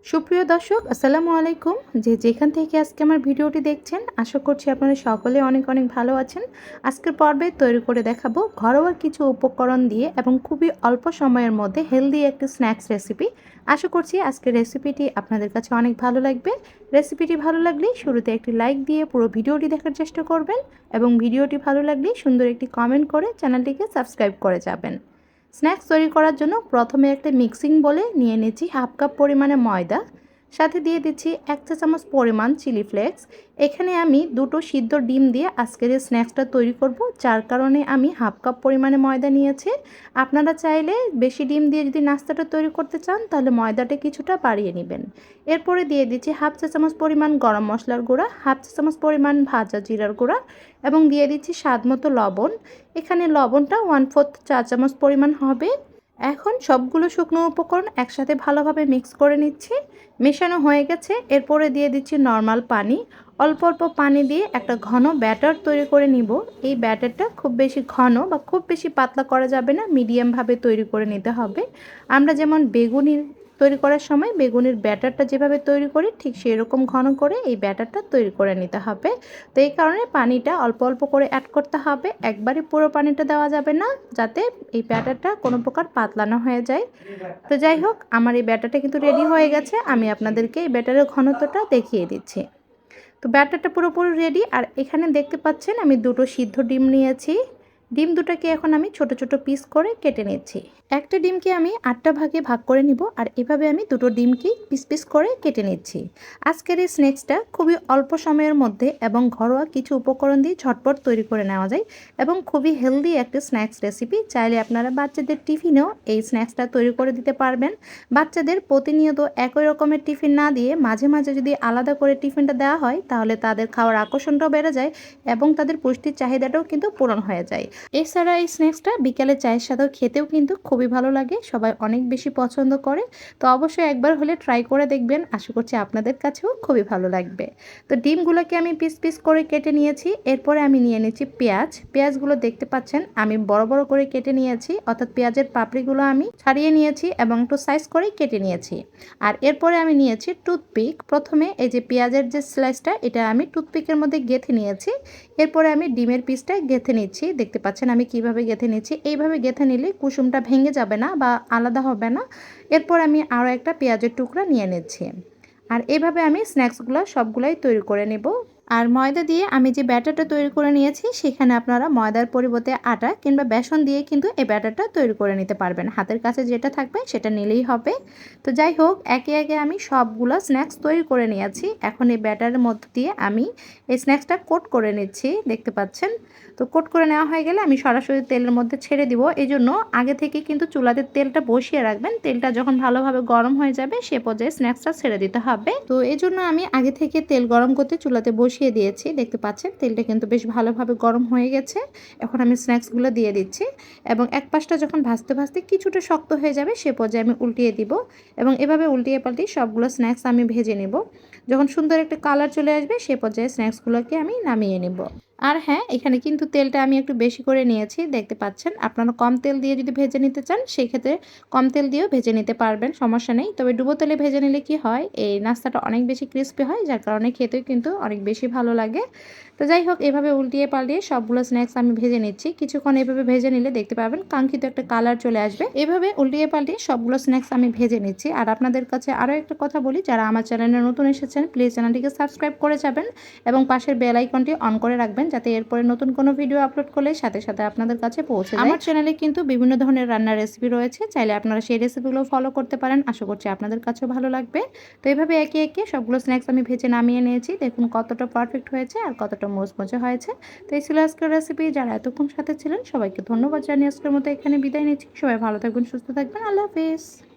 সুপ্রিয় দর্শক আসসালামু আলাইকুম। যেখান থেকে আজকে আমার ভিডিওটি দেখছেন, আশা করছি আপনারা সকলে অনেক অনেক ভালো আছেন। আজকের পর্বে তৈরি করে দেখাবো ঘরোয়া কিছু উপকরণ দিয়ে এবং খুবই অল্প সময়ের মধ্যে হেলদি একটি স্ন্যাক্স রেসিপি। আশা করছি আজকের রেসিপিটি আপনাদের কাছে অনেক ভালো লাগবে। রেসিপিটি ভালো লাগলে শুরুতে একটি লাইক দিয়ে পুরো ভিডিওটি দেখার চেষ্টা করবেন এবং ভিডিওটি ভালো লাগলে সুন্দর একটি কমেন্ট করে চ্যানেলটিকে সাবস্ক্রাইব করে যাবেন। স্ন্যাক্স তৈরি করার জন্য প্রথমে একটা মিক্সিং বোলে নিয়ে নিচ্ছি হাফ কাপ পরিমাণে ময়দা, সাথে দিয়ে দিচ্ছি 1 চা চামচ পরিমাণ চিলি ফ্লেক্স। এখানে আমি দুটো সিদ্ধ ডিম দিয়ে আজকের এই স্ন্যাক্সটা তৈরি করব, যার কারণে আমি হাফ কাপ পরিমাণে ময়দা নিয়েছি। আপনারা চাইলে বেশি ডিম দিয়ে যদি নাস্তাটা তৈরি করতে চান তাহলে ময়দাটা কিছুটা বাড়িয়ে নেবেন। এরপরে দিয়ে দিচ্ছি হাফ চা চামচ পরিমাণ গরম মশলার গুঁড়া, হাফ চা চামচ পরিমাণ ভাজা জিরার গুঁড়া এবং দিয়ে দিচ্ছি স্বাদ মতো লবণ। এখানে লবণটা 1/4 চা চামচ পরিমাণ হবে। এখন সবগুলো শুকনো উপকরণ একসাথে ভালোভাবে মিক্স করে নিচ্ছি। মেশানো হয়ে গেছে, এরপরে দিয়ে দিচ্ছি নর্মাল পানি। অল্প অল্প পানি দিয়ে একটা ঘন ব্যাটার তৈরি করে নিব। এই ব্যাটারটা খুব বেশি ঘন বা খুব বেশি পাতলা করা যাবে না, মিডিয়ামভাবে তৈরি করে নিতে হবে। আমরা যেমন বেগুনি তৈরি করার সময় বেগুনের ব্যাটারটা যেভাবে তৈরি করি ঠিক সেরকম ঘন করে এই ব্যাটারটা তৈরি করে নিতে হবে। তো এই কারণে পানিটা অল্প অল্প করে অ্যাড করতে হবে, একবারে পুরো পানিটা দেওয়া যাবে না, যাতে এই ব্যাটারটা কোনো প্রকার পাতলা না হয়ে যায়। তো যাই হোক, আমার এই ব্যাটারটা কিন্তু রেডি হয়ে গেছে। আমি আপনাদেরকে এই ব্যাটারের ঘনত্বটা দেখিয়ে দিচ্ছি। তো ব্যাটারটা পুরোপুরি রেডি। আর এখানে দেখতে পাচ্ছেন আমি দুটো সিদ্ধ ডিম নিয়েছি। ডিম দুটাকে এখন আমি ছোট ছোট পিস করে কেটে নিচ্ছি। একটা ডিমকে আমি 8টা ভাগে ভাগ করে নিব, আর এভাবে আমি দুটো ডিমকেই পিস পিস করে কেটে নিচ্ছি। আজকের এই স্ন্যাক্সটা খুবই অল্প সময়ের মধ্যে এবং ঘরোয়া কিছু উপকরণ দিয়ে ঝটপট তৈরি করে নেওয়া যায় এবং খুবই হেলদি একটা স্ন্যাক্স রেসিপি। চাইলে আপনারা বাচ্চাদের টিফিনেও এই স্ন্যাক্সটা তৈরি করে দিতে পারবেন। বাচ্চাদের প্রতিনিয়ত একই রকমের টিফিন না দিয়ে মাঝে মাঝে যদি আলাদা করে টিফিনটা দেওয়া হয় তাহলে তাদের খাওয়ার আকর্ষণটাও বেড়ে যায় এবং তাদের পুষ্টির চাহিদাটাও কিন্তু পূরণ হয়ে যায়। এছাড়া এই স্ন্যাক্সটা বিকালে চায়ের সাথেও খেতেও কিন্তু খুবই ভালো লাগে, সবাই অনেক বেশি পছন্দ করে। তো অবশ্যই একবার হলে ট্রাই করে দেখবেন, আশা করছি আপনাদের কাছেও খুবই ভালো লাগবে। তো ডিমগুলোকে আমি পিস পিস করে কেটে নিয়েছি। এরপরে আমি নিয়ে নিচ্ছি পেঁয়াজগুলো দেখতে পাচ্ছেন আমি বড় বড় করে কেটে নিয়েছি, অর্থাৎ পেঁয়াজের পাপড়িগুলো আমি ছাড়িয়ে নিয়েছি এবং একটু সাইজ করে কেটে নিয়েছি। আর এরপরে আমি নিয়েছি টুথপিক। প্রথমে এই যে পেঁয়াজের যে স্লাইসটা এটা আমি টুথপিকের মধ্যে গেঁথে নিয়েছি। এরপরে আমি ডিমের পিসটা গেঁথে নিচ্ছি। দেখতে পাচ্ছেন আমি কিভাবে গেঁথে নিচ্ছি। এইভাবে গেঁথে নিলে কুসুমটা ভেঙে যাবে না বা আলাদা হবে না। এরপর আমি আরও একটা পেঁয়াজের টুকরা নিয়ে নিচ্ছি। আর এভাবে আমি স্ন্যাক্সগুলো সবগুলাই তৈরি করে নেব। আর ময়দা দিয়ে আমি যে ব্যাটারটা তৈরি করে নিয়েছি সেখানে আপনারা ময়দার পরিবর্তে আটা কিংবা বেসন দিয়ে কিন্তু এই ব্যাটারটা তৈরি করে নিতে পারবেন। হাতের কাছে যেটা থাকবে সেটা নিলেই হবে। তো যাই হোক, একে একে আমি সবগুলো স্ন্যাক্স তৈরি করে নিয়েছি। এখন এই ব্যাটারের মধ্য দিয়ে আমি এই স্ন্যাক্সটা কোট করে নিচ্ছি, দেখতে পাচ্ছেন। তো কোট করে নেওয়া হয়ে গেলে আমি সরাসরি তেলের মধ্যে ছেড়ে দিব। এই জন্য আগে থেকে কিন্তু চুলাতে তেলটা বসিয়ে রাখবেন। তেলটা যখন ভালোভাবে গরম হয়ে যাবে সে পর্যায়ে স্ন্যাক্সটা ছেড়ে দিতে হবে। তো এই জন্য আমি আগে থেকে তেল গরম করতে চুলাতে বসিয়ে দিয়েছি। দেখতে পাচ্ছেন তেলটা কিন্তু বেশ ভালোভাবে গরম হয়ে গেছে। এখন আমি স্ন্যাক্সগুলো দিয়ে দিচ্ছি এবং এক পাশটা যখন ভাজতে ভাজতে কিছুটা শক্ত হয়ে যাবে সে পর্যায়ে আমি উল্টিয়ে দিব এবং এভাবে উল্টিয়ে পাল্টিয়ে সবগুলো স্ন্যাক্স আমি ভেজে নেব। যখন সুন্দর একটা কালার চলে আসবে সে পর্যায়ে স্ন্যাক্সগুলোকে আমি নামিয়ে নেব। আর হ্যাঁ, এখানে কিন্তু তেলটা আমি একটু বেশি করে নিয়েছি, দেখতে পাচ্ছেন। আপনারা কম তেল দিয়ে যদি ভেজে নিতে চান সেই ক্ষেত্রে কম তেল দিয়েও ভেজে নিতে পারবেন, সমস্যা নেই। তবে ডুবো তেলে ভেজে নিলে কি হয়, এই নাস্তাটা অনেক বেশি ক্রিস্পি হয়, যার কারণে খেতেও কিন্তু অনেক বেশি ভালো লাগে। তো যাই হোক, এভাবে উল্টিয়ে পাল্টিয়ে সবগুলো স্ন্যাক্স আমি ভেজে নিচ্ছি। কিছুক্ষণ এভাবে ভেজে নিলে দেখতে পাবেন কাঙ্ক্ষিত একটা কালার চলে আসবে। এভাবে উল্টিয়ে পাল্টিয়ে সবগুলো স্ন্যাক্স আমি ভেজে নিচ্ছি। আর আপনাদের কাছে আরও একটা কথা বলি, যারা আমার চ্যানেলে নতুন এসেছেন প্লিজ চ্যানেলটিকে সাবস্ক্রাইব করে যাবেন এবং পাশের বেল আইকনটি অন করে রাখবেন, যাতে এরপরে নতুন কোনো ভিডিও আপলোড করলে সাথে সাথে আপনাদের কাছে পৌঁছে যায়। আমার চ্যানেলে কিন্তু বিভিন্ন ধরনের রান্নার রেসিপি রয়েছে, চাইলে আপনারা সেই রেসিপিগুলো ফলো করতে পারেন, আশা করছি আপনাদের কাছেও ভালো লাগবে। তো এইভাবে একে একে সবগুলো স্ন্যাক্স আমি ভেজে নামিয়ে নিয়েছি। দেখুন কতটা পারফেক্ট হয়েছে আর কতটা মুচমুচে হয়েছে। তো এই ছিল আজকের রেসিপি। যারা এতক্ষণ সাথে ছিলেন সবাইকে ধন্যবাদ জানিয়ে আজকের মতো এখানে বিদায় নিচ্ছি। সবাই ভালো থাকবেন, সুস্থ থাকবেন, আল্লাহ হাফেজ।